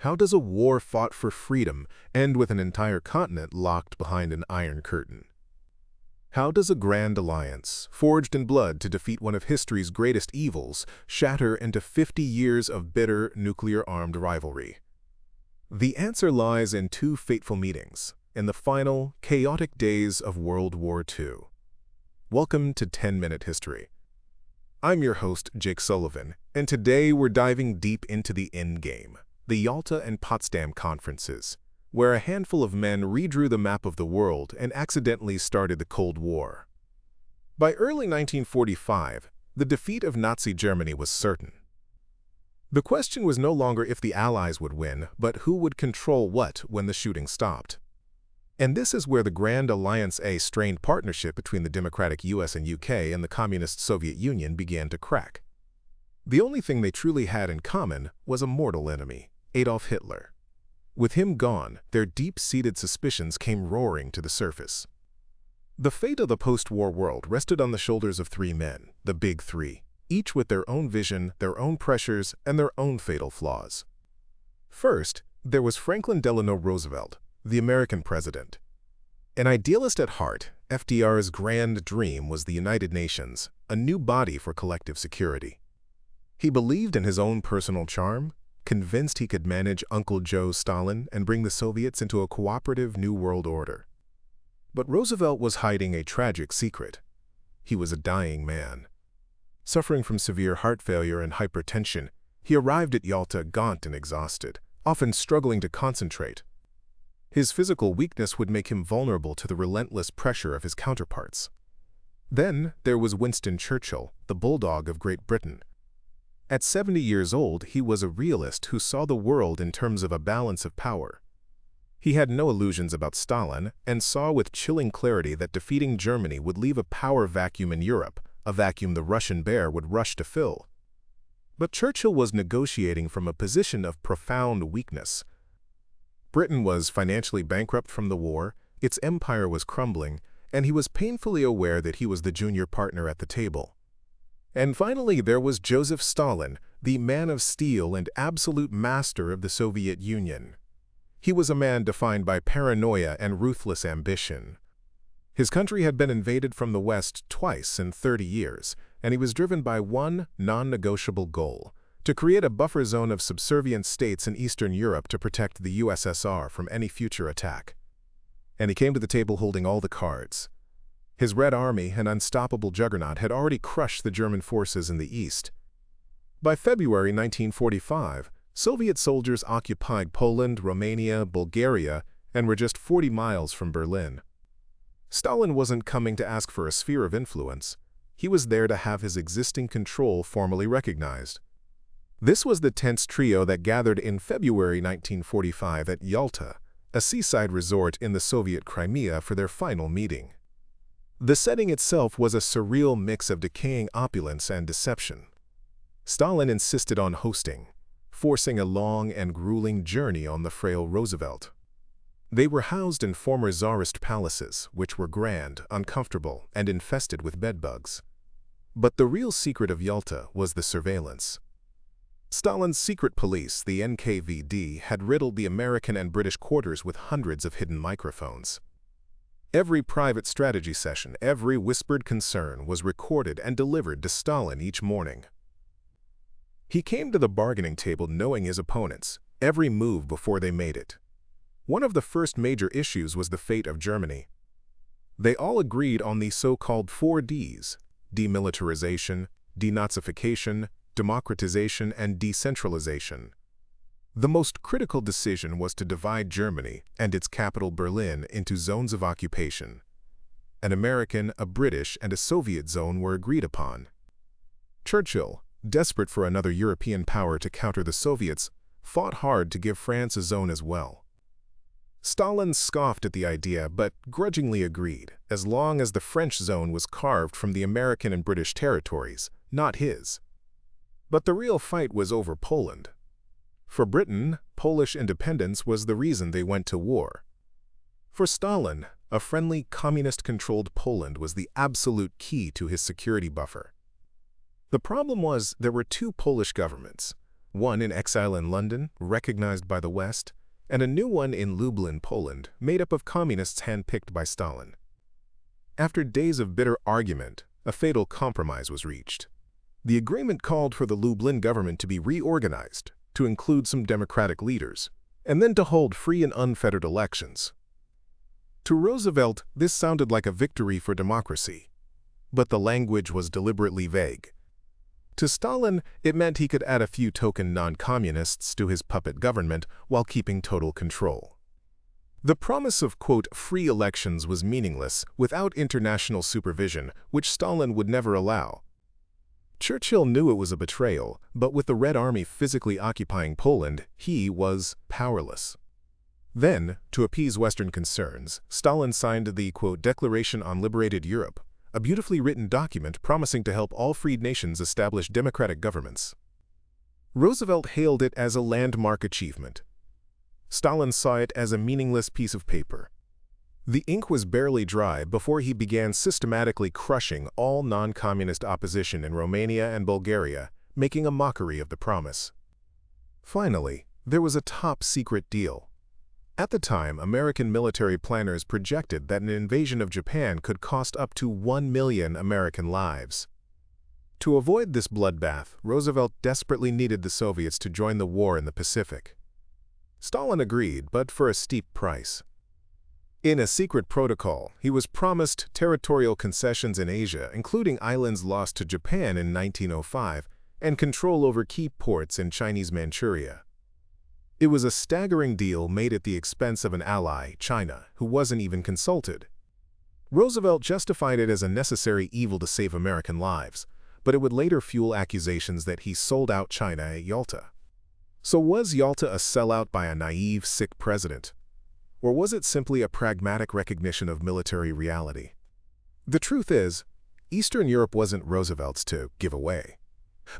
How does a war fought for freedom end with an entire continent locked behind an iron curtain? How does a grand alliance, forged in blood to defeat one of history's greatest evils, shatter into 50 years of bitter nuclear-armed rivalry? The answer lies in two fateful meetings, in the final, chaotic days of World War II. Welcome to 10-Minute History. I'm your host, Jake Sullivan, and today we're diving deep into the endgame, the Yalta and Potsdam conferences, where a handful of men redrew the map of the world and accidentally started the Cold War. By early 1945, the defeat of Nazi Germany was certain. The question was no longer if the Allies would win, but who would control what when the shooting stopped. And this is where the Grand Alliance, a strained partnership between the democratic US and UK and the communist Soviet Union, began to crack. The only thing they truly had in common was a mortal enemy, Adolf Hitler. With him gone, their deep-seated suspicions came roaring to the surface. The fate of the post-war world rested on the shoulders of three men, the Big Three, each with their own vision, their own pressures, and their own fatal flaws. First, there was Franklin Delano Roosevelt, the American president. An idealist at heart, FDR's grand dream was the United Nations, a new body for collective security. He believed in his own personal charm, convinced he could manage Uncle Joe Stalin and bring the Soviets into a cooperative new world order. But Roosevelt was hiding a tragic secret. He was a dying man. Suffering from severe heart failure and hypertension, he arrived at Yalta gaunt and exhausted, often struggling to concentrate. His physical weakness would make him vulnerable to the relentless pressure of his counterparts. Then there was Winston Churchill, the bulldog of Great Britain. At 70 years old, he was a realist who saw the world in terms of a balance of power. He had no illusions about Stalin and saw with chilling clarity that defeating Germany would leave a power vacuum in Europe, a vacuum the Russian bear would rush to fill. But Churchill was negotiating from a position of profound weakness. Britain was financially bankrupt from the war, its empire was crumbling, and he was painfully aware that he was the junior partner at the table. And finally, there was Joseph Stalin, the man of steel and absolute master of the Soviet Union. He was a man defined by paranoia and ruthless ambition. His country had been invaded from the West twice in 30 years, and he was driven by one non-negotiable goal: to create a buffer zone of subservient states in Eastern Europe to protect the USSR from any future attack. And he came to the table holding all the cards. His Red Army, an unstoppable juggernaut, had already crushed the German forces in the east. By February 1945, Soviet soldiers occupied Poland, Romania, Bulgaria, and were just 40 miles from Berlin. Stalin wasn't coming to ask for a sphere of influence. He was there to have his existing control formally recognized. This was the tense trio that gathered in February 1945 at Yalta, a seaside resort in the Soviet Crimea, for their final meeting. The setting itself was a surreal mix of decaying opulence and deception. Stalin insisted on hosting, forcing a long and grueling journey on the frail Roosevelt. They were housed in former Tsarist palaces, which were grand, uncomfortable, and infested with bedbugs. But the real secret of Yalta was the surveillance. Stalin's secret police, the NKVD, had riddled the American and British quarters with hundreds of hidden microphones. Every private strategy session, every whispered concern was recorded and delivered to Stalin each morning. He came to the bargaining table knowing his opponents, every move before they made it. One of the first major issues was the fate of Germany. They all agreed on the so-called 4 Ds: demilitarization, denazification, democratization, and decentralization. The most critical decision was to divide Germany and its capital Berlin into zones of occupation. An American, a British, and a Soviet zone were agreed upon. Churchill, desperate for another European power to counter the Soviets, fought hard to give France a zone as well. Stalin scoffed at the idea but grudgingly agreed, as long as the French zone was carved from the American and British territories, not his. But the real fight was over Poland. For Britain, Polish independence was the reason they went to war. For Stalin, a friendly, communist-controlled Poland was the absolute key to his security buffer. The problem was there were two Polish governments, one in exile in London, recognized by the West, and a new one in Lublin, Poland, made up of communists handpicked by Stalin. After days of bitter argument, a fatal compromise was reached. The agreement called for the Lublin government to be reorganized, to include some democratic leaders, and then to hold free and unfettered elections. To Roosevelt, this sounded like a victory for democracy, but the language was deliberately vague. To Stalin, it meant he could add a few token non-communists to his puppet government while keeping total control. The promise of, quote, free elections was meaningless without international supervision, which Stalin would never allow. Churchill knew it was a betrayal, but with the Red Army physically occupying Poland, he was powerless. Then, to appease Western concerns, Stalin signed the, quote, Declaration on Liberated Europe, a beautifully written document promising to help all freed nations establish democratic governments. Roosevelt hailed it as a landmark achievement. Stalin saw it as a meaningless piece of paper. The ink was barely dry before he began systematically crushing all non-communist opposition in Romania and Bulgaria, making a mockery of the promise. Finally, there was a top-secret deal. At the time, American military planners projected that an invasion of Japan could cost up to 1 million American lives. To avoid this bloodbath, Roosevelt desperately needed the Soviets to join the war in the Pacific. Stalin agreed, but for a steep price. In a secret protocol, he was promised territorial concessions in Asia, including islands lost to Japan in 1905, and control over key ports in Chinese Manchuria. It was a staggering deal made at the expense of an ally, China, who wasn't even consulted. Roosevelt justified it as a necessary evil to save American lives, but it would later fuel accusations that he sold out China at Yalta. So was Yalta a sellout by a naive, sick president? Or was it simply a pragmatic recognition of military reality? The truth is, Eastern Europe wasn't Roosevelt's to give away.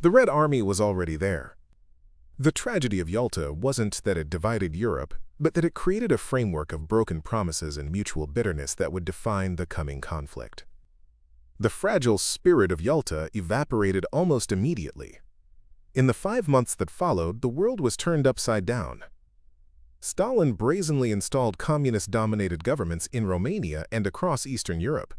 The Red Army was already there. The tragedy of Yalta wasn't that it divided Europe, but that it created a framework of broken promises and mutual bitterness that would define the coming conflict. The fragile spirit of Yalta evaporated almost immediately. In the 5 months that followed, the world was turned upside down. Stalin brazenly installed communist-dominated governments in Romania and across Eastern Europe.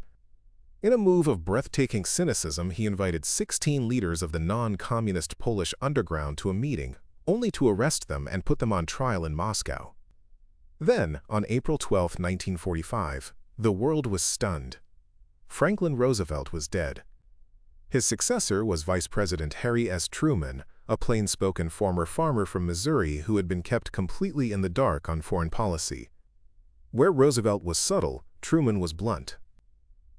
In a move of breathtaking cynicism, he invited 16 leaders of the non-communist Polish underground to a meeting, only to arrest them and put them on trial in Moscow. Then, on April 12, 1945, the world was stunned. Franklin Roosevelt was dead. His successor was Vice President Harry S. Truman, a plain-spoken former farmer from Missouri who had been kept completely in the dark on foreign policy. Where Roosevelt was subtle, Truman was blunt.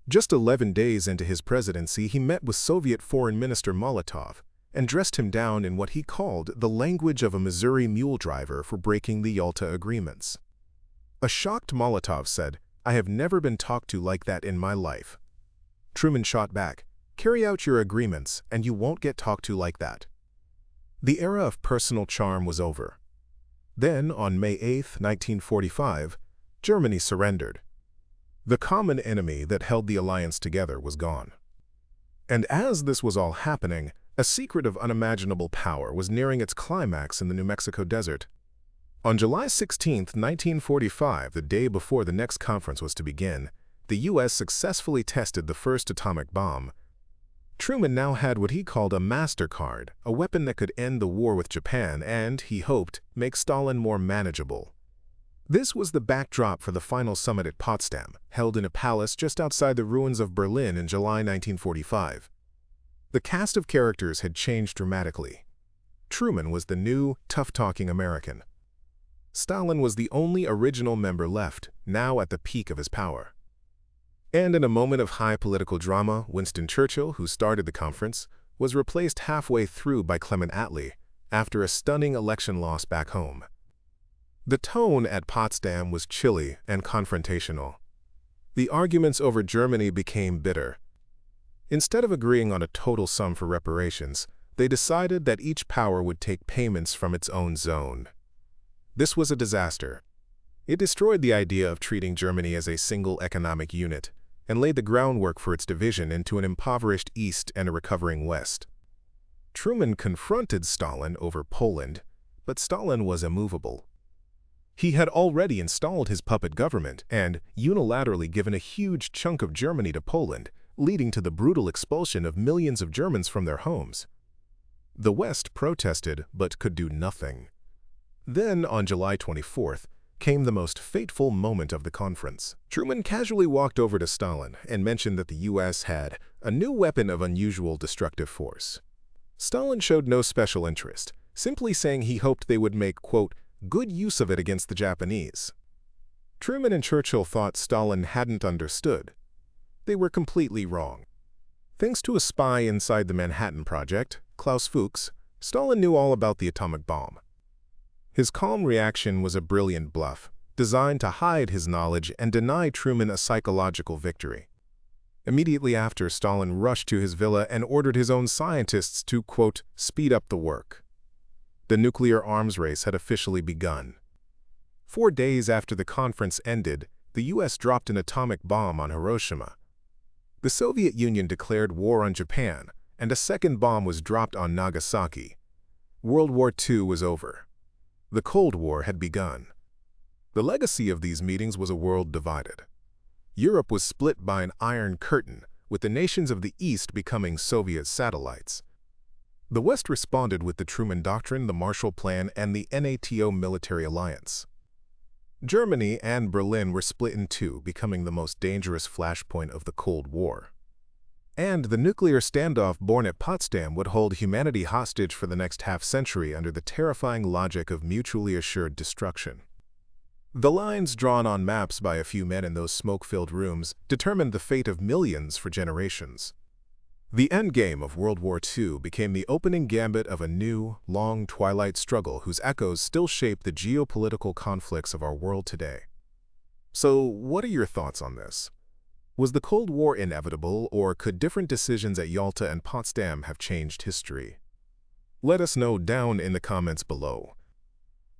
Just 11 days into his presidency, he met with Soviet Foreign Minister Molotov and dressed him down in what he called the language of a Missouri mule driver for breaking the Yalta agreements. A shocked Molotov said, "I have never been talked to like that in my life." Truman shot back, "Carry out your agreements, and you won't get talked to like that." The era of personal charm was over. Then, on May 8, 1945, Germany surrendered. The common enemy that held the alliance together was gone. And as this was all happening, a secret of unimaginable power was nearing its climax in the New Mexico desert. On July 16, 1945, the day before the next conference was to begin, the U.S. successfully tested the first atomic bomb. Truman now had what he called a MasterCard, a weapon that could end the war with Japan and, he hoped, make Stalin more manageable. This was the backdrop for the final summit at Potsdam, held in a palace just outside the ruins of Berlin in July 1945. The cast of characters had changed dramatically. Truman was the new, tough-talking American. Stalin was the only original member left, now at the peak of his power. And in a moment of high political drama, Winston Churchill, who started the conference, was replaced halfway through by Clement Attlee, after a stunning election loss back home. The tone at Potsdam was chilly and confrontational. The arguments over Germany became bitter. Instead of agreeing on a total sum for reparations, they decided that each power would take payments from its own zone. This was a disaster. It destroyed the idea of treating Germany as a single economic unit and laid the groundwork for its division into an impoverished East and a recovering West. Truman confronted Stalin over Poland, but Stalin was immovable. He had already installed his puppet government and unilaterally given a huge chunk of Germany to Poland, leading to the brutal expulsion of millions of Germans from their homes. The West protested but could do nothing. Then, on July 24th, came the most fateful moment of the conference. Truman casually walked over to Stalin and mentioned that the U.S. had a new weapon of unusual destructive force. Stalin showed no special interest, simply saying he hoped they would make, quote, good use of it against the Japanese. Truman and Churchill thought Stalin hadn't understood. They were completely wrong. Thanks to a spy inside the Manhattan Project, Klaus Fuchs, Stalin knew all about the atomic bomb. His calm reaction was a brilliant bluff, designed to hide his knowledge and deny Truman a psychological victory. Immediately after, Stalin rushed to his villa and ordered his own scientists to, quote, speed up the work. The nuclear arms race had officially begun. 4 days after the conference ended, the U.S. dropped an atomic bomb on Hiroshima. The Soviet Union declared war on Japan, and a second bomb was dropped on Nagasaki. World War II was over. The Cold War had begun. The legacy of these meetings was a world divided. Europe was split by an iron curtain, with the nations of the East becoming Soviet satellites. The West responded with the Truman Doctrine, the Marshall Plan, and the NATO military alliance. Germany and Berlin were split in two, becoming the most dangerous flashpoint of the Cold War. And the nuclear standoff born at Potsdam would hold humanity hostage for the next half-century under the terrifying logic of mutually assured destruction. The lines drawn on maps by a few men in those smoke-filled rooms determined the fate of millions for generations. The endgame of World War II became the opening gambit of a new, long twilight struggle whose echoes still shape the geopolitical conflicts of our world today. So, what are your thoughts on this? Was the Cold War inevitable, or could different decisions at Yalta and Potsdam have changed history? Let us know down in the comments below.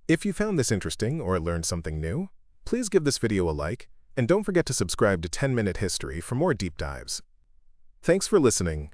If you found this interesting or learned something new, please give this video a like, and don't forget to subscribe to 10-Minute History for more deep dives. Thanks for listening,